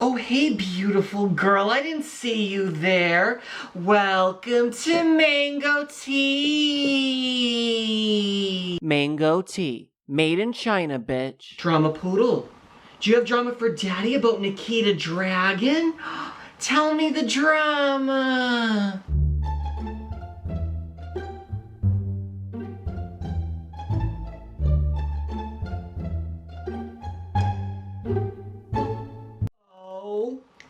Oh, hey, beautiful girl. I didn't see you there. Welcome to Mango Tea. Mango Tea. Made in China, bitch. Drama Poodle. Do you have drama for Daddy about Nikita Dragun? Tell me the drama.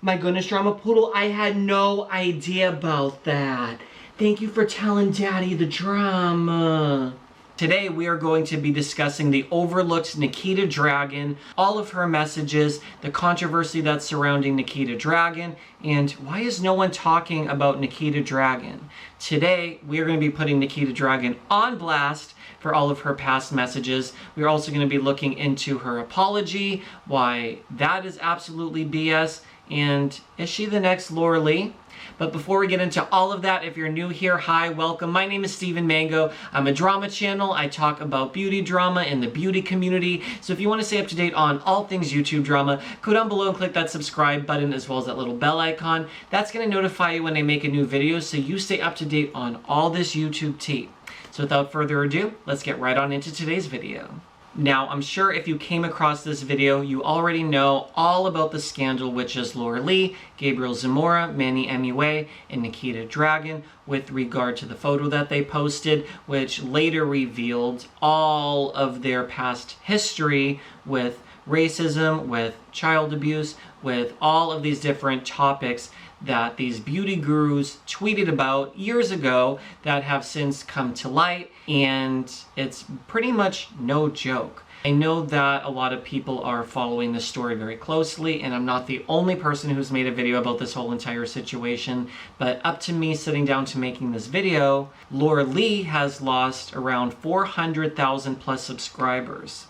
My goodness, Drama Poodle, I had no idea about that. Thank you for telling Daddy the drama. Today we are going to be discussing the overlooked Nikita Dragun, all of her messages, the controversy that's surrounding Nikita Dragun, and why is no one talking about Nikita Dragun? Today we are going to be putting Nikita Dragun on blast for all of her past messages. We're also going to be looking into her apology, why that is absolutely BS, and is she the next Laura Lee? But before we get into all of that, if you're new here, hi, welcome. My name is Steven Mango. I'm a drama channel. I talk about beauty drama in the beauty community. So if you want to stay up to date on all things YouTube drama, go down below and click that subscribe button as well as that little bell icon. That's going to notify you when I make a new video so you stay up to date on all this YouTube tea. So without further ado, let's get right on into today's video. Now, I'm sure if you came across this video, you already know all about the scandal, which is Laura Lee, Gabriel Zamora, Manny MUA, and Nikita Dragun with regard to the photo that they posted, which later revealed all of their past history with racism, with child abuse, with all of these different topics that these beauty gurus tweeted about years ago that have since come to light, and it's pretty much no joke. I know that a lot of people are following this story very closely, and I'm not the only person who's made a video about this whole entire situation, but up to me sitting down to making this video, Laura Lee has lost around 400,000 plus subscribers.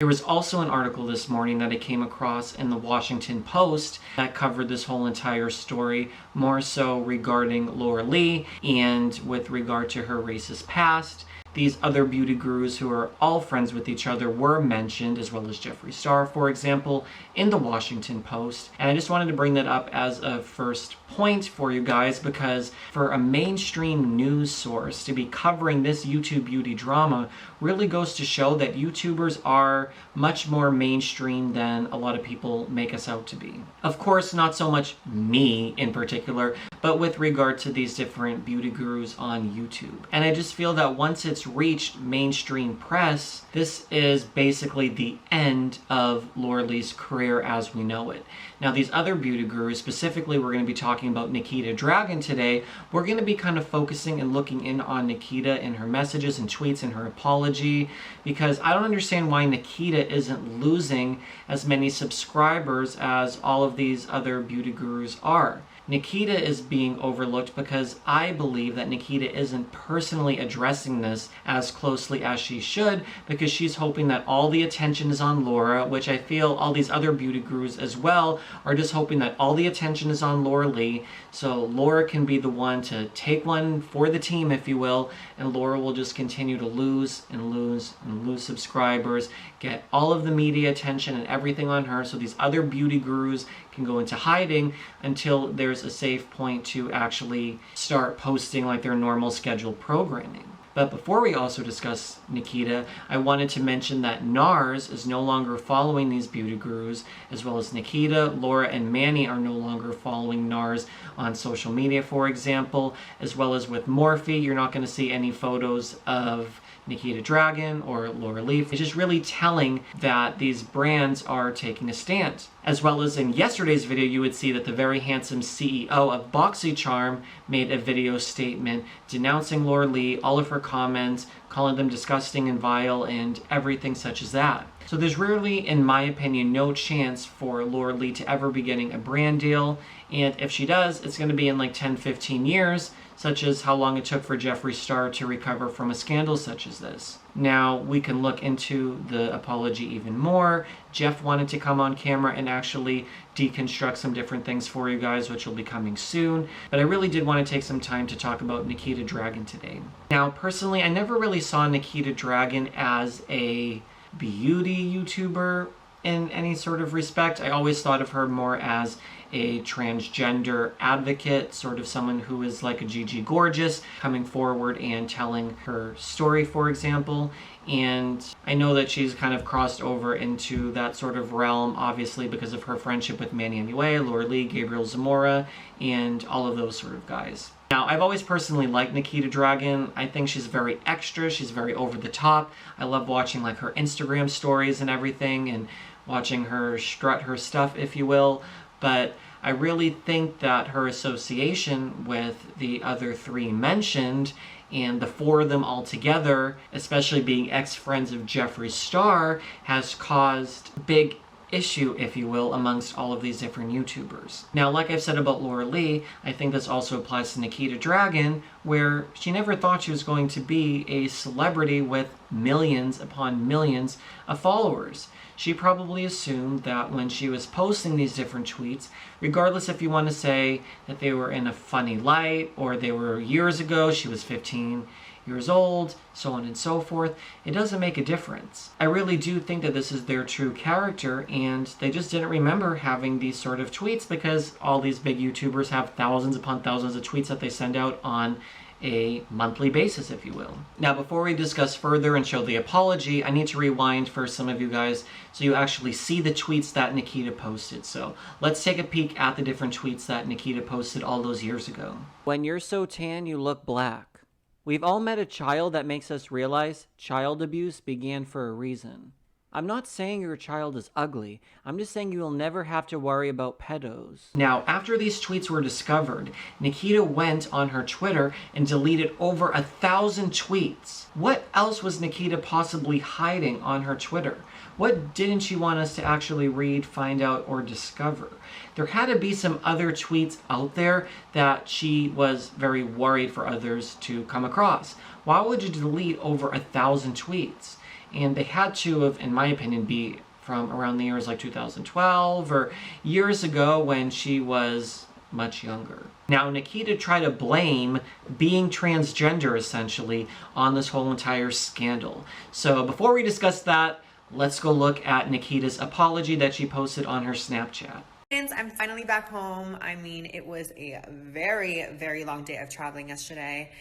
There was also an article this morning that I came across in the Washington Post that covered this whole entire story, more so regarding Laura Lee and with regard to her racist past. These other beauty gurus who are all friends with each other were mentioned, as well as Jeffree Star, for example, in the Washington Post. And I just wanted to bring that up as a first point for you guys, because for a mainstream news source to be covering this YouTube beauty drama really goes to show that YouTubers are much more mainstream than a lot of people make us out to be. Of course, not so much me in particular, but with regard to these different beauty gurus on YouTube. And I just feel that once it's reached mainstream press, this is basically the end of Laura Lee's career as we know it. Now, these other beauty gurus, specifically we're going to be talking about Nikita Dragun today, we're going to be kind of focusing and looking in on Nikita and her messages and tweets and her apology, because I don't understand why Nikita isn't losing as many subscribers as all of these other beauty gurus are. Nikita is being overlooked because I believe that Nikita isn't personally addressing this as closely as she should, because she's hoping that all the attention is on Laura, which I feel all these other beauty gurus as well are just hoping that all the attention is on Laura Lee, so Laura can be the one to take one for the team, if you will, and Laura will just continue to lose and lose and lose subscribers, get all of the media attention and everything on her, so these other beauty gurus can go into hiding until there's a safe point to actually start posting like their normal scheduled programming. But before we also discuss Nikita, I wanted to mention that NARS is no longer following these beauty gurus, as well as Nikita, Laura, and Manny are no longer following NARS on social media, for example, as well as with Morphe. You're not going to see any photos of Nikita Dragun or Laura Lee. It's just really telling that these brands are taking a stand. As well as in yesterday's video, you would see that the very handsome CEO of BoxyCharm made a video statement denouncing Laura Lee, all of her comments, calling them disgusting and vile and everything such as that. So there's really, in my opinion, no chance for Laura Lee to ever be getting a brand deal, and if she does, it's going to be in like 10-15 years, such as how long it took for Jeffree Star to recover from a scandal such as this. Now, we can look into the apology even more. Jeff wanted to come on camera and actually deconstruct some different things for you guys, which will be coming soon. But I really did want to take some time to talk about Nikita Dragun today. Now, personally, I never really saw Nikita Dragun as a beauty YouTuber. in any sort of respect. I always thought of her more as a transgender advocate, sort of someone who is like a Gigi Gorgeous, coming forward and telling her story, for example. And I know that she's kind of crossed over into that sort of realm, obviously, because of her friendship with Manny Anue, Laura Lee, Gabriel Zamora, and all of those sort of guys. Now, I've always personally liked Nikita Dragun. I think she's very extra, she's very over the top. I love watching like her Instagram stories and everything, and watching her strut her stuff, if you will. But I really think that her association with the other three mentioned, and the four of them all together, especially being ex-friends of Jeffree Star, has caused big issue, if you will, amongst all of these different YouTubers. Now, like I've said about Laura Lee, I think this also applies to Nikita Dragun, where she never thought she was going to be a celebrity with millions upon millions of followers. She probably assumed that when she was posting these different tweets, regardless if you want to say that they were in a funny light or they were years ago, she was 15 years old, so on and so forth, it doesn't make a difference. I really do think that this is their true character, and they just didn't remember having these sort of tweets because all these big YouTubers have thousands upon thousands of tweets that they send out on a monthly basis, if you will. Now, before we discuss further and show the apology, I need to rewind for some of you guys so you actually see the tweets that Nikita posted. So let's take a peek at the different tweets that Nikita posted all those years ago. When you're so tan, you look black. We've all met a child that makes us realize child abuse began for a reason. I'm not saying your child is ugly. I'm just saying you'll never have to worry about pedos. Now, after these tweets were discovered, Nikita went on her Twitter and deleted over 1,000 tweets. What else was Nikita possibly hiding on her Twitter? What didn't she want us to actually read, find out, or discover? There had to be some other tweets out there that she was very worried for others to come across. Why would you delete over 1,000 tweets? And they had to have, in my opinion, be from around the years like 2012 or years ago when she was much younger. Now, Nikita tried to blame being transgender, essentially, on this whole entire scandal. So before we discuss that, let's go look at Nikita's apology that she posted on her Snapchat. I'm finally back home. I mean, it was a very, very long day of traveling yesterday.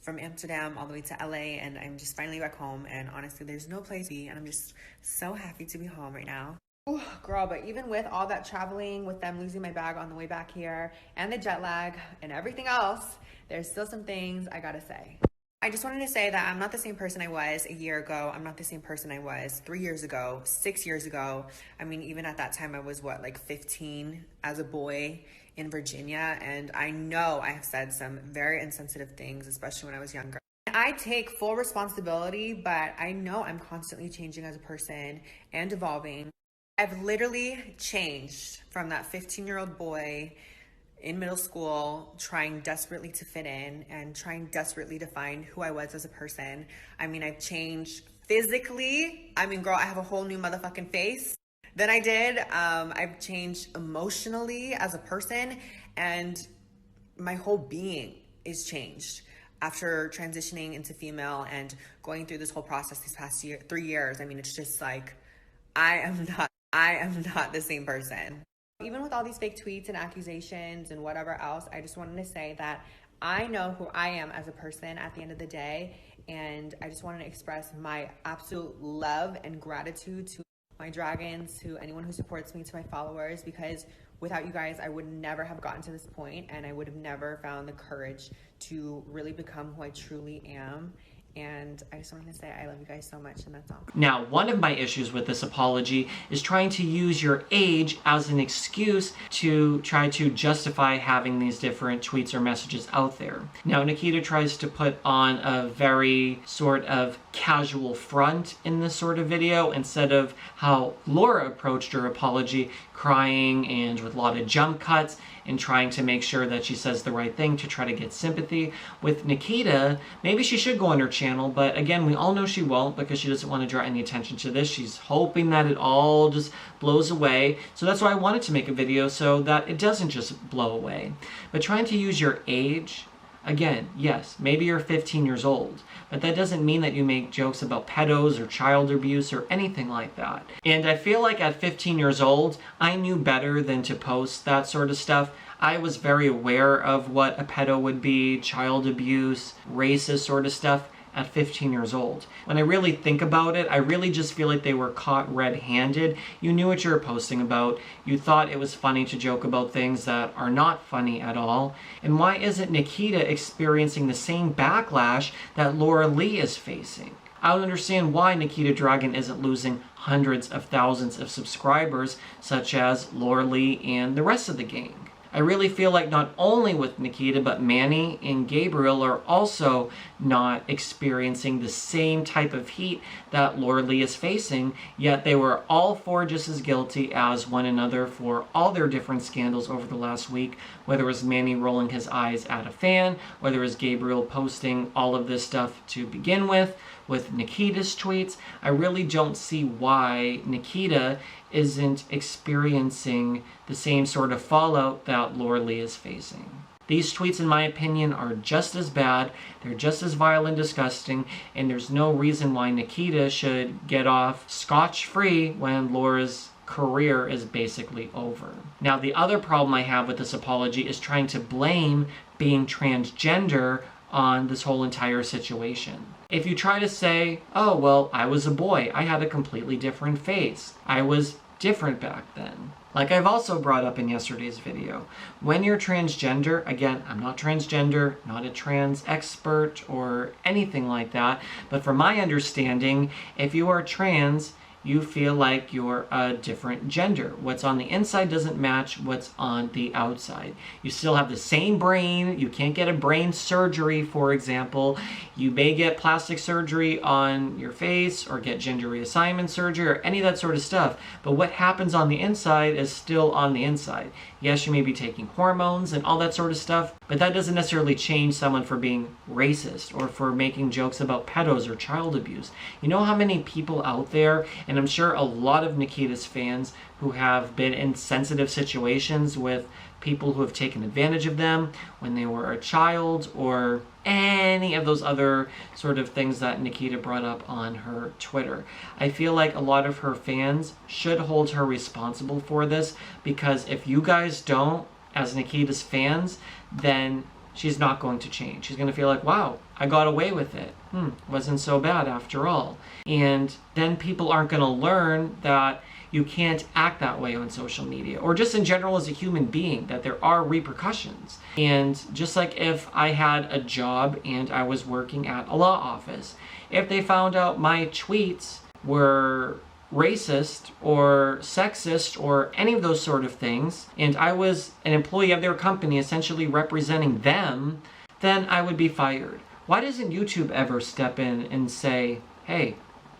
From Amsterdam all the way to LA, and I'm just finally back home, and honestly there's no place to be, and I'm just so happy to be home right now. Ooh, girl, but even with all that traveling, with them losing my bag on the way back here and the jet lag and everything else, there's still some things I gotta say. I just wanted to say that I'm not the same person I was a year ago. I'm not the same person I was 3 years ago, 6 years ago. I mean, even at that time I was what, like 15 as a boy in Virginia, and I know I have said some very insensitive things, especially when I was younger. I take full responsibility, but I know I'm constantly changing as a person and evolving. I've literally changed from that 15-year-old boy in middle school, trying desperately to fit in and trying desperately to find who I was as a person. I mean, I've changed physically. I mean, girl, I have a whole new motherfucking face than I did. I've changed emotionally as a person, and my whole being is changed after transitioning into female and going through this whole process these past 3 years. I mean, it's just like, I am not the same person. Even with all these fake tweets and accusations and whatever else, I just wanted to say that I know who I am as a person at the end of the day, and I just wanted to express my absolute love and gratitude to my dragons, to anyone who supports me, to my followers, because without you guys, I would never have gotten to this point, and I would have never found the courage to really become who I truly am. And I just wanted to say I love you guys so much, and that's all. Now, one of my issues with this apology is trying to use your age as an excuse to try to justify having these different tweets or messages out there. Now, Nikita tries to put on a very sort of casual front in this sort of video instead of how Laura approached her apology, crying and with a lot of jump cuts and trying to make sure that she says the right thing to try to get sympathy. With Nikita, maybe she should go on her channel, but again, we all know she won't because she doesn't want to draw any attention to this. She's hoping that it all just blows away. So that's why I wanted to make a video, so that it doesn't just blow away. But trying to use your age Again, yes, maybe you're 15 years old, but that doesn't mean that you make jokes about pedos or child abuse or anything like that. And I feel like at 15 years old, I knew better than to post that sort of stuff. I was very aware of what a pedo would be, child abuse, racist sort of stuff at 15 years old. When I really think about it, I really just feel like they were caught red-handed. You knew what you were posting about. You thought it was funny to joke about things that are not funny at all. And why isn't Nikita experiencing the same backlash that Laura Lee is facing? I don't understand why Nikita Dragun isn't losing hundreds of thousands of subscribers, such as Laura Lee and the rest of the gang. I really feel like not only with Nikita, but Manny and Gabriel are also not experiencing the same type of heat that Laura Lee is facing, yet they were all four just as guilty as one another for all their different scandals over the last week, whether it was Manny rolling his eyes at a fan, whether it was Gabriel posting all of this stuff to begin with Nikita's tweets. I really don't see why Nikita isn't experiencing the same sort of fallout that Laura Lee is facing. These tweets, in my opinion, are just as bad, they're just as vile and disgusting, and there's no reason why Nikita should get off scotch-free when Laura's career is basically over. Now, the other problem I have with this apology is trying to blame being transgender on this whole entire situation. If you try to say, oh, well, I was a boy, I had a completely different face, I was different back then. Like I've also brought up in yesterday's video, when you're transgender, again, I'm not transgender, not a trans expert or anything like that, but from my understanding, if you are trans, you feel like you're a different gender. What's on the inside doesn't match what's on the outside. You still have the same brain. You can't get a brain surgery, for example. You may get plastic surgery on your face or get gender reassignment surgery or any of that sort of stuff. But what happens on the inside is still on the inside. Yes, you may be taking hormones and all that sort of stuff, but that doesn't necessarily change someone for being racist or for making jokes about pedos or child abuse. You know how many people out there, and I'm sure a lot of Nikita's fans who have been in sensitive situations with people who have taken advantage of them when they were a child or any of those other sort of things that Nikita brought up on her Twitter. I feel like a lot of her fans should hold her responsible for this, because if you guys don't, as Nikita's fans, then she's not going to change. She's going to feel like, wow, I got away with it. Wasn't so bad after all. And then people aren't going to learn that you can't act that way on social media, or just in general as a human being, that there are repercussions. And just like if I had a job and I was working at a law office, if they found out my tweets were racist or sexist or any of those sort of things, and I was an employee of their company essentially representing them, then I would be fired. Why doesn't YouTube ever step in and say, hey,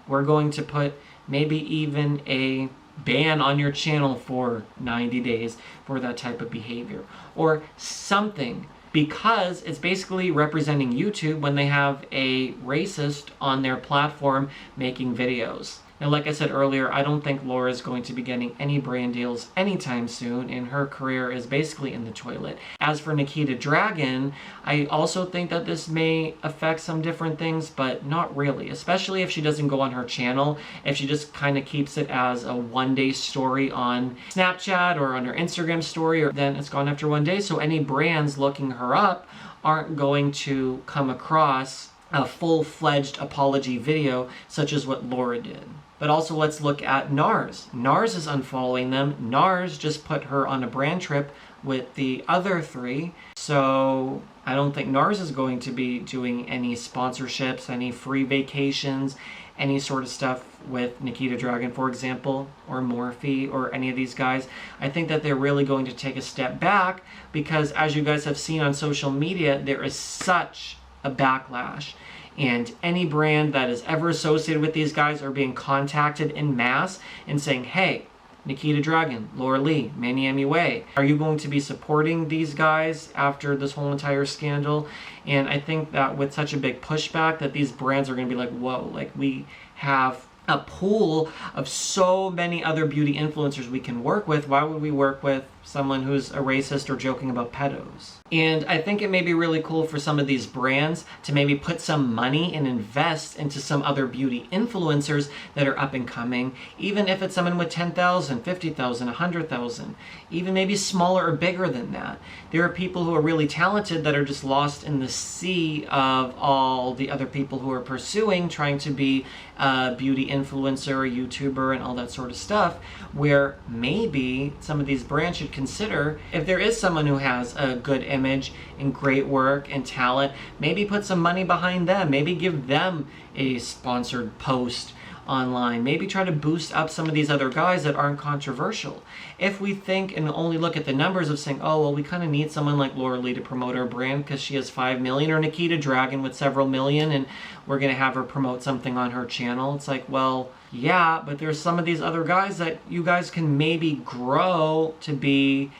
we're going to put maybe even a ban on your channel for 90 days for that type of behavior or something? Because it's basically representing YouTube when they have a racist on their platform making videos. Now, like I said earlier, I don't think Laura is going to be getting any brand deals anytime soon, and her career is basically in the toilet. As for Nikita Dragun, I also think that this may affect some different things, but not really, especially if she doesn't go on her channel, if she just kind of keeps it as a one-day story on Snapchat or on her Instagram story, or then it's gone after one day, so any brands looking her up aren't going to come across a full-fledged apology video such as what Laura did. But also let's look at NARS. NARS is unfollowing them. NARS just put her on a brand trip with the other three. So I don't think NARS is going to be doing any sponsorships, any free vacations, any sort of stuff with Nikita Dragun, for example, or Morphe, or any of these guys. I think that they're really going to take a step back because, as you guys have seen on social media, there is such a backlash. And any brand that is ever associated with these guys are being contacted en masse and saying, hey, Nikita Dragun, Laura Lee, Manny MUA, are you going to be supporting these guys after this whole entire scandal? And I think that with such a big pushback that these brands are going to be like, whoa, like we have a pool of so many other beauty influencers we can work with. Why would we work with someone who's a racist or joking about pedos. And I think it may be really cool for some of these brands to maybe put some money and invest into some other beauty influencers that are up and coming, even if it's someone with 10,000, 50,000, 100,000, even maybe smaller or bigger than that. There are people who are really talented that are just lost in the sea of all the other people who are pursuing, trying to be a beauty influencer, YouTuber, and all that sort of stuff, where maybe some of these brands should consider, if there is someone who has a good image and great work and talent, maybe put some money behind them, maybe give them a sponsored post online, maybe try to boost up some of these other guys that aren't controversial. If we think and only look at the numbers of saying, oh, well, we kind of need someone like Laura Lee to promote our brand because she has 5 million, or Nikita Dragun with several million, and we're going to have her promote something on her channel. It's like, well, yeah, but there's some of these other guys that you guys can maybe grow to be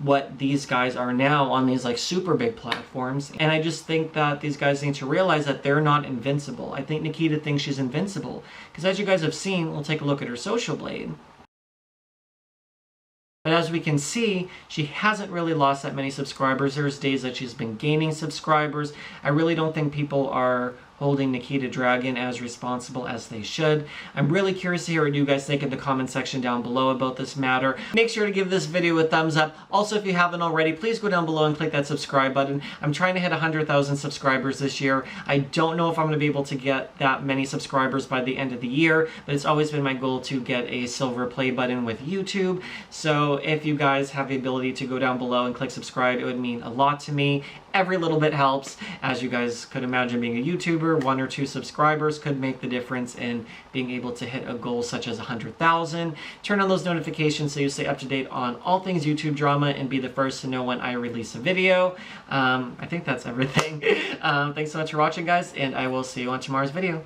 what these guys are now on these like super big platforms. And I just think that these guys need to realize that they're not invincible. I think Nikita thinks she's invincible because, as you guys have seen, we'll take a look at her social blade. But as we can see, she hasn't really lost that many subscribers. There's days that she's been gaining subscribers. I really don't think people are holding Nikita Dragun as responsible as they should. I'm really curious to hear what you guys think in the comment section down below about this matter. Make sure to give this video a thumbs up. Also, if you haven't already, please go down below and click that subscribe button. I'm trying to hit 100,000 subscribers this year. I don't know if I'm going to be able to get that many subscribers by the end of the year, but it's always been my goal to get a silver play button with YouTube. So if you guys have the ability to go down below and click subscribe, it would mean a lot to me. Every little bit helps. As you guys could imagine, being a YouTuber, 1 or 2 subscribers could make the difference in being able to hit a goal such as 100,000. Turn on those notifications so you stay up to date on all things YouTube drama and be the first to know when I release a video. I think that's everything. Thanks so much for watching, guys, and I will see you on tomorrow's video.